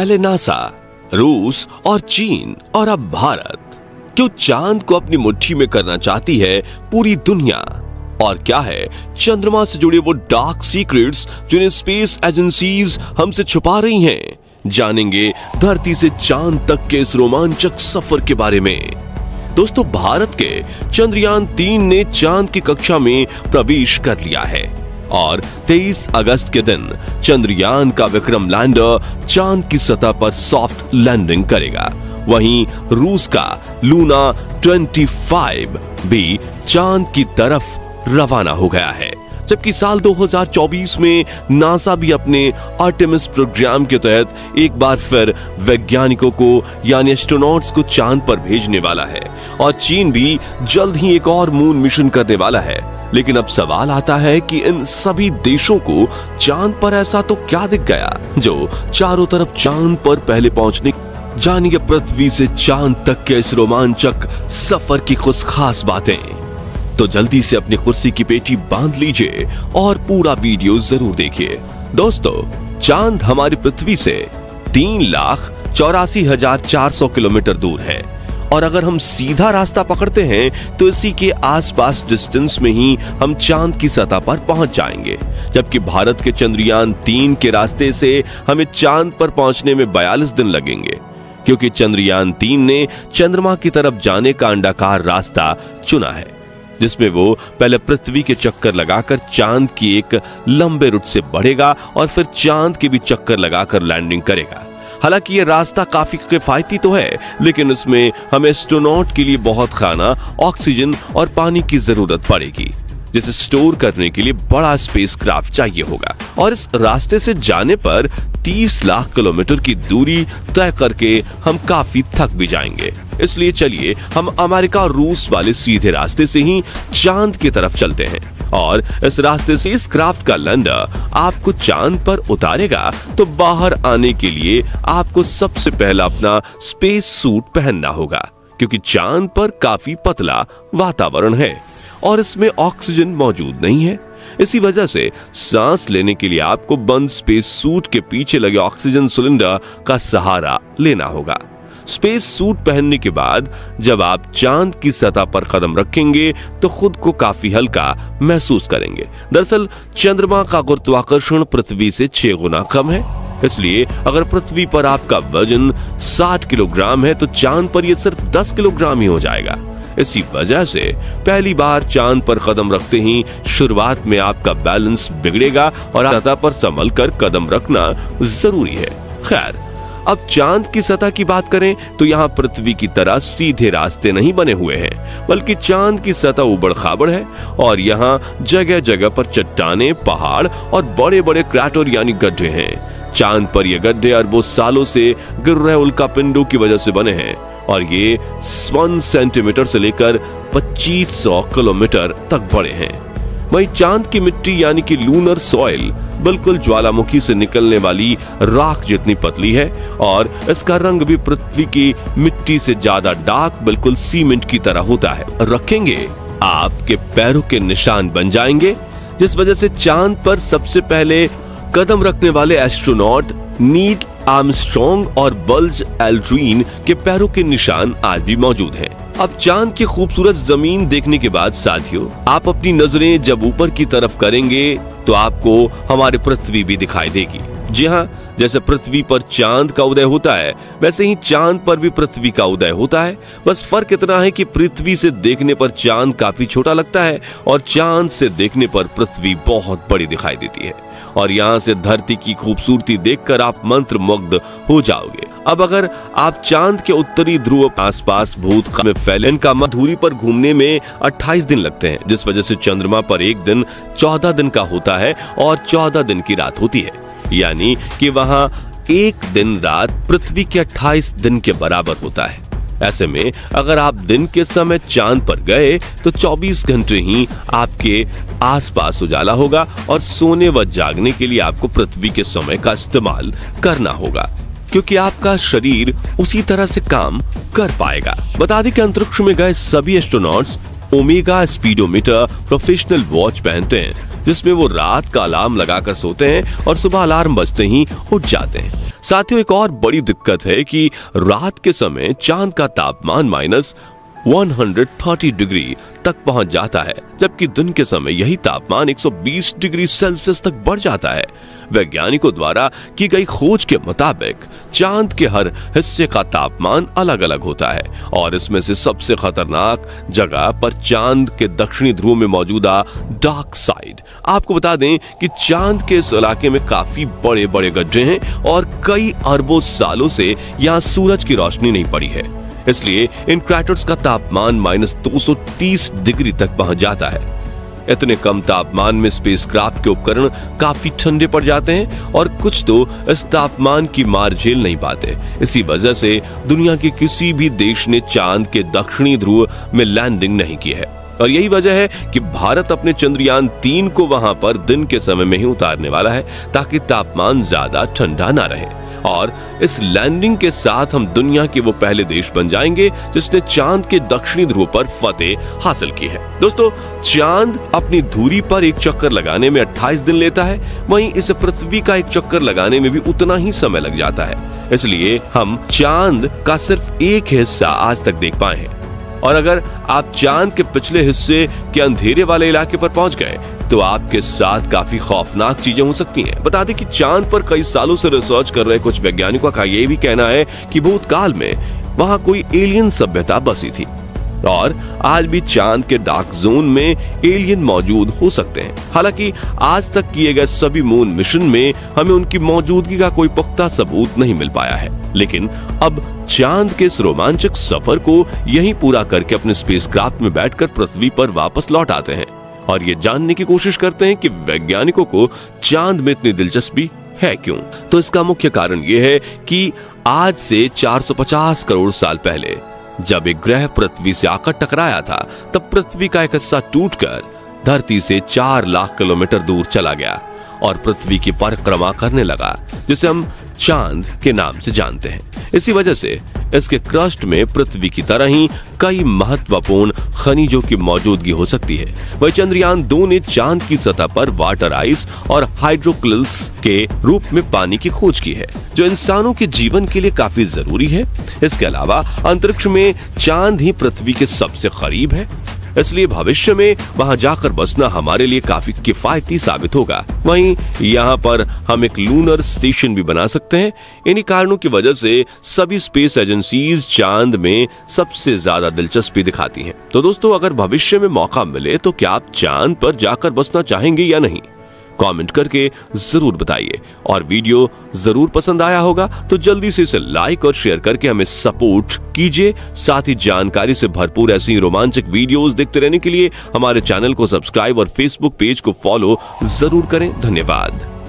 पहले नासा, रूस और चीन और अब भारत। क्यों चांद को अपनी मुट्ठी में करना चाहती है पूरी दुनिया? और क्या है चंद्रमा से जुड़े वो डार्क सीक्रेट्स जिन्हें स्पेस एजेंसीज हमसे छुपा रही हैं? जानेंगे धरती से चांद तक के इस रोमांचक सफर के बारे में। दोस्तों, भारत के चंद्रयान 3 ने चांद की कक्षा में प्रवेश कर लिया है और 23 अगस्त के दिन चंद्रयान का विक्रम लैंडर चांद की सतह पर सॉफ्ट लैंडिंग करेगा। वहीं रूस का लूना 25 भी चांद की तरफ रवाना हो गया है, जबकि साल 2024 में नासा भी अपने आर्टेमिस प्रोग्राम के तहत एक बार फिर वैज्ञानिकों को यानी एस्ट्रोनॉट्स को चांद पर भेजने वाला है और चीन भी जल्द ही एक और मून मिशन करने वाला है। लेकिन अब सवाल आता है कि इन सभी देशों को चांद पर ऐसा तो क्या दिख गया जो चारों तरफ चांद पर पहले पहुंचने। जानिए पृथ्वी से चांद तक के इस रोमांचक सफर की कुछ खास बातें। तो जल्दी से अपनी कुर्सी की पेटी बांध लीजिए और पूरा वीडियो जरूर देखिए। दोस्तों, चांद हमारी पृथ्वी से 3,84,400 किलोमीटर दूर है और अगर हम सीधा रास्ता पकड़ते हैं तो इसी के आसपास डिस्टेंस में ही हम चांद की सतह पर पहुंच जाएंगे। जबकि भारत के चंद्रयान 3 के रास्ते से हमें चांद पर पहुंचने में 42 दिन लगेंगे, क्योंकि चंद्रयान 3 ने चंद्रमा की तरफ जाने का अंडाकार रास्ता चुना है, जिसमें वो पहले पृथ्वी के चक्कर लगाकर चांद की एक लंबे रूट से बढ़ेगा और फिर चांद के भी चक्कर लगाकर लैंडिंग करेगा। हालांकि ये रास्ता काफी किफायती तो है, लेकिन इसमें हमें एस्ट्रोनॉट के लिए बहुत खाना, ऑक्सीजन और पानी की जरूरत पड़ेगी, जिसे स्टोर करने के लिए बड़ा स्पेसक्राफ्ट चाहिए होगा। और इस रास्ते से जाने पर 30 लाख किलोमीटर की दूरी तय करके हम काफी थक भी जाएंगे। इसलिए चलिए हम अमेरिका और रूस वाले सीधे रास्ते से ही चांद की तरफ चलते हैं और इस रास्ते से इस क्राफ्ट का लैंडर आपको चांद पर उतारेगा। तो बाहर आने के लिए आपको सबसे पहला अपना स्पेस सूट पहनना होगा, क्योंकि चांद पर काफी पतला वातावरण है और इसमें ऑक्सीजन मौजूद नहीं है। इसी वजह से सांस लेने के लिए आपको बंद स्पेस सूट के पीछे लगे ऑक्सीजन सिलेंडर का सहारा लेना होगा। स्पेस सूट पहनने के बाद जब आप चांद की सतह पर कदम रखेंगे तो खुद को काफी हल्का महसूस करेंगे। दरअसल चंद्रमा का गुरुत्वाकर्षण पृथ्वी से 6 गुना कम है, इसलिए अगर पृथ्वी पर आपका वजन 60 किलोग्राम है तो चांद पर यह सिर्फ 10 किलोग्राम ही हो जाएगा। इसी वजह से पहली बार चांद पर कदम रखते ही शुरुआत में आपका बैलेंस बिगड़ेगा और सतह पर संभल कर कदम रखना जरूरी है। खैर, अब चांद की सतह की बात करें तो यहाँ पृथ्वी की तरह सीधे रास्ते नहीं बने हुए हैं, बल्कि चांद की सतह उबड़ खाबड़ है और यहाँ जगह जगह पर चट्टाने, पहाड़ और बड़े बड़े क्रैटर यानी गड्ढे हैं। चांद पर ये गड्ढे अरबों सालों से गिर रहे उल्कापिंडों की वजह से बने हैं और ये 1 सेंटीमीटर से लेकर 2500 किलोमीटर तक बड़े हैं। वहीं चांद की मिट्टी यानी कि लूनर सॉइल बिल्कुल ज्वालामुखी से निकलने वाली राख जितनी पतली है और इसका रंग भी पृथ्वी की मिट्टी से ज्यादा डार्क, बिल्कुल सीमेंट की तरह होता है। रखेंगे आपके पैरों के निशान बन जाएंगे, जिस वजह से चांद पर सबसे पहले कदम रखने वाले एस्ट्रोनॉट नील आर्मस्ट्रॉन्ग और बल्ज एल्ड्रिन के पैरों के निशान आज भी मौजूद हैं। अब चांद की खूबसूरत जमीन देखने के बाद साथियों, आप अपनी नजरें जब ऊपर की तरफ करेंगे तो आपको हमारी पृथ्वी भी दिखाई देगी। जी हाँ, जैसे पृथ्वी पर चांद का उदय होता है, वैसे ही चांद पर भी पृथ्वी का उदय होता है। बस फर्क इतना है कि पृथ्वी से देखने पर चांद काफी छोटा लगता है और चांद से देखने पर पृथ्वी बहुत बड़ी दिखाई देती है और यहाँ से धरती की खूबसूरती देखकर आप मंत्रमुग्ध हो जाओगे। अब अगर आप चांद के उत्तरी ध्रुव आसपास भूतकाल में फैले, इनका मधुरी पर घूमने में 28 दिन लगते हैं, जिस वजह से चंद्रमा पर एक दिन 14 दिन का होता है और 14 दिन की रात होती है। यानी कि वहां एक दिन रात पृथ्वी के 28 दिन के बराबर होता है। ऐसे में अगर आप दिन के समय चांद पर गए तो 24 घंटे ही आपके आसपास उजाला होगा और सोने व जागने के लिए आपको पृथ्वी के समय का इस्तेमाल करना होगा, क्योंकि आपका शरीर उसी तरह से काम कर पाएगा। बता दें कि अंतरिक्ष में गए सभी astronauts omega speedometer professional watch पहनते हैं, जिसमें वो रात का अलार्म लगाकर सोते हैं और सुबह अलार्म बजते ही उठ जाते हैं। साथियों, एक और बड़ी दिक्कत है कि रात के समय चांद का तापमान -130 डिग्री तक पहुंच जाता है, जबकि दिन के समय यही तापमान 120 डिग्री सेल्सियस तक बढ़ जाता है। वैज्ञानिकों द्वारा की गई खोज के मुताबिक चांद के हर हिस्से का तापमान अलग अलग होता है और इसमें से सबसे खतरनाक जगह पर चांद के दक्षिणी ध्रुव में मौजूदा डार्क साइड। आपको बता दें कि चांद के इस इलाके में काफी बड़े बड़े गड्ढे हैं और कई अरबों सालों से यहाँ सूरज की रोशनी नहीं पड़ी है, इसलिए इन क्रैटर्स का तापमान -230 डिग्री तक पहुंच जाता है। इतने कम तापमान में स्पेसक्राफ्ट के उपकरण काफी ठंडे पड़ जाते हैं और कुछ तो इस तापमान की मार झेल नहीं पाते। इसी वजह से दुनिया के किसी भी देश ने चांद के दक्षिणी ध्रुव में लैंडिंग नहीं की है और यही वजह है कि भारत अपने चंद्रयान 3 को वहां पर दिन के समय में ही उतारने वाला है ताकि तापमान ज्यादा ठंडा ना रहे। और इस लैंडिंग के साथ हम दुनिया के वो पहले देश बन जाएंगे जिसने चांद के दक्षिणी ध्रुव पर फतेह हासिल की है। दोस्तों, चांद अपनी धुरी पर एक चक्कर लगाने में 28 दिन लेता है, वहीं इस पृथ्वी का एक चक्कर लगाने में भी उतना ही समय लग जाता है। इसलिए हम चांद का सिर्फ एक हिस्सा आज तक देख पाए हैं और अगर आप चांद के पिछले हिस्से के अंधेरे वाले इलाके पर पहुंच गए तो आपके साथ काफी खौफनाक चीजें हो सकती हैं। बता दें कि चांद पर कई सालों से रिसर्च कर रहे कुछ वैज्ञानिकों का यह भी कहना है कि भूतकाल में वहां कोई एलियन सभ्यता बसी थी और आज भी चांद के डार्क जोन में एलियन मौजूद हो सकते हैं। हालांकि आज तक किए गए सभी मून मिशन में हमें उनकी मौजूदगी का कोई पुख्ता सबूत नहीं मिल पाया है, लेकिन अब चांद के इस रोमांचक सफर को यहीं पूरा करके अपने स्पेसक्राफ्ट में बैठकर पृथ्वी पर वापस लौट आते हैं और ये जानने की कोशिश करते हैं कि वैज्ञानिकों को चांद में इतनी दिलचस्पी है क्यों। तो इसका मुख्य कारण ये है कि आज से 450 करोड़ साल पहले जब एक ग्रह पृथ्वी से आकर टकराया था, तब पृथ्वी का एक हिस्सा टूटकर धरती से 4 लाख किलोमीटर दूर चला गया और पृथ्वी की परिक्रमा करने लगा, जिसे हम चांद के नाम से जानते हैं। इसी वजह से इसके क्रस्ट में पृथ्वी की तरह ही कई महत्वपूर्ण खनिजों की मौजूदगी हो सकती है। वही चंद्रयान 2 ने चांद की सतह पर वाटर आइस और हाइड्रोक्लिल्स के रूप में पानी की खोज की है, जो इंसानों के जीवन के लिए काफी जरूरी है। इसके अलावा अंतरिक्ष में चांद ही पृथ्वी के सबसे करीब है, इसलिए भविष्य में वहां जाकर बसना हमारे लिए काफी किफायती साबित होगा। वहीं यहाँ पर हम एक लूनर स्टेशन भी बना सकते हैं। इन्हीं कारणों की वजह से सभी स्पेस एजेंसीज चांद में सबसे ज्यादा दिलचस्पी दिखाती हैं। तो दोस्तों, अगर भविष्य में मौका मिले तो क्या आप चांद पर जाकर बसना चाहेंगे या नहीं? कमेंट करके जरूर बताइए और वीडियो जरूर पसंद आया होगा तो जल्दी से इसे लाइक और शेयर करके हमें सपोर्ट कीजिए। साथ ही जानकारी से भरपूर ऐसी रोमांचक वीडियोस देखते रहने के लिए हमारे चैनल को सब्सक्राइब और फेसबुक पेज को फॉलो जरूर करें। धन्यवाद।